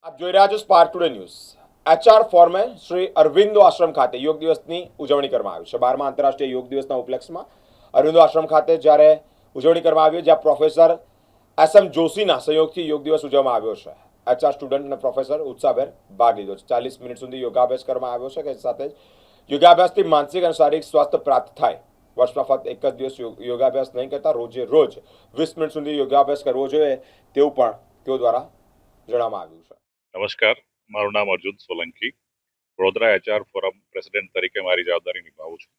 આપ જોઈ રહ્યા છો સ્પાર્ક ટુડે ન્યૂઝ। એચઆર ફોરમે શ્રી અરવિંદો આશ્રમ ખાતે યોગ દિવસની ઉજવણી કરવામાં આવી છે। 12મા આંતરરાષ્ટ્રીય યોગ દિવસના ઉપલક્ષમાં અરવિંદો આશ્રમ ખાતે જ્યારે ઉજવણી કરવામાં આવી, જ્યાં પ્રોફેસર એસ એમ જોશીના સહયોગથી યોગ દિવસ ઉજવવામાં આવ્યો છે। એચઆર સ્ટુડન્ટ અને પ્રોફેસર ઉત્સાહભેર ભાગ લીધો છે। 40 મિનિટ સુધી યોગાભ્યાસ કરવામાં આવ્યો છે, કે સાથે જ યોગાભ્યાસથી માનસિક અને શારીરિક સ્વાસ્થ્ય પ્રાપ્ત થાય। વર્ષમાં ફક્ત એક જ દિવસ યોગાભ્યાસ નહીં કરતા રોજે રોજ 20 મિનિટ સુધી યોગાભ્યાસ કરવો જોઈએ તેવું પણ તેઓ દ્વારા જણાવવામાં આવ્યું છે। નમસ્કાર, મારું નામ Arjun Solanki. Vadodara HR forum president તરીકે મારી જવાબદારી નિભાવું છું।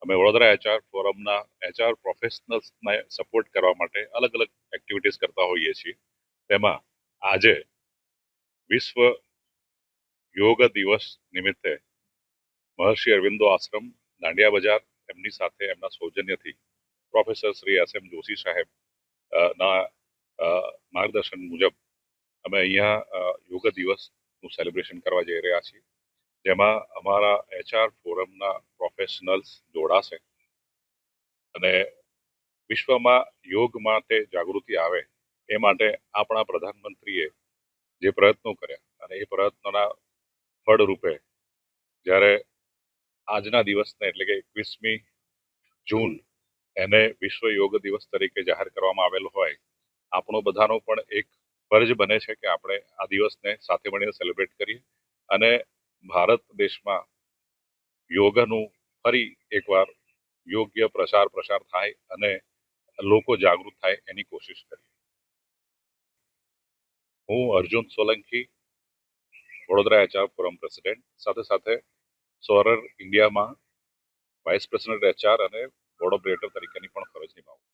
અમે વડોદરા એચઆર ફોરમના એચઆર પ્રોફેશનલ્સને સપોર્ટ કરવા માટે અલગ અલગ એક્ટિવિટીઝ કરતા હોઈએ છીએ। તેમાં આજે વિશ્વ યોગ દિવસ નિમિત્તે મહર્ષિ અરવિંદો આશ્રમ દાંડિયા બજાર એમની સાથે એમના સૌજન્યથી professor Shri S M Joshi સાહેબ ના માર્ગદર્શન મુજબ અમે અહીંયા યોગ દિવસનું સેલિબ્રેશન કરવા જઈ રહ્યા છીએ, જેમાં અમારા એચઆર ફોરમના પ્રોફેશનલ્સ જોડાશે અને વિશ્વમાં યોગ માટે જાગૃતિ આવે એ માટે આપણા પ્રધાનમંત્રીએ જે પ્રયત્નો કર્યા અને એ પ્રયત્નોના ફળ રૂપે જ્યારે આજના દિવસને એટલે કે 21મી જૂન એને વિશ્વ યોગ દિવસ તરીકે જાહેર કરવામાં આવેલો હોય, આપણો બધાનો પણ એક ફરજ બને છે કે આપણે આ દિવસને સાથે મળીને સેલિબ્રેટ કરીએ અને ભારત દેશમાં યોગનું ફરી એકવાર યોગ્ય પ્રસાર થાય અને લોકો જાગૃત થાય એની કોશિશ કરીએ। હું Arjun Solanki, Vadodara HR forum president, સાથે સાથે સોરર ઇન્ડિયામાં વાઇસ પ્રેસિડેન્ટ એચઆર અને બોર્ડ ઓફ ડિરેક્ટર તરીકેની પણ ફરજ નિભાવું।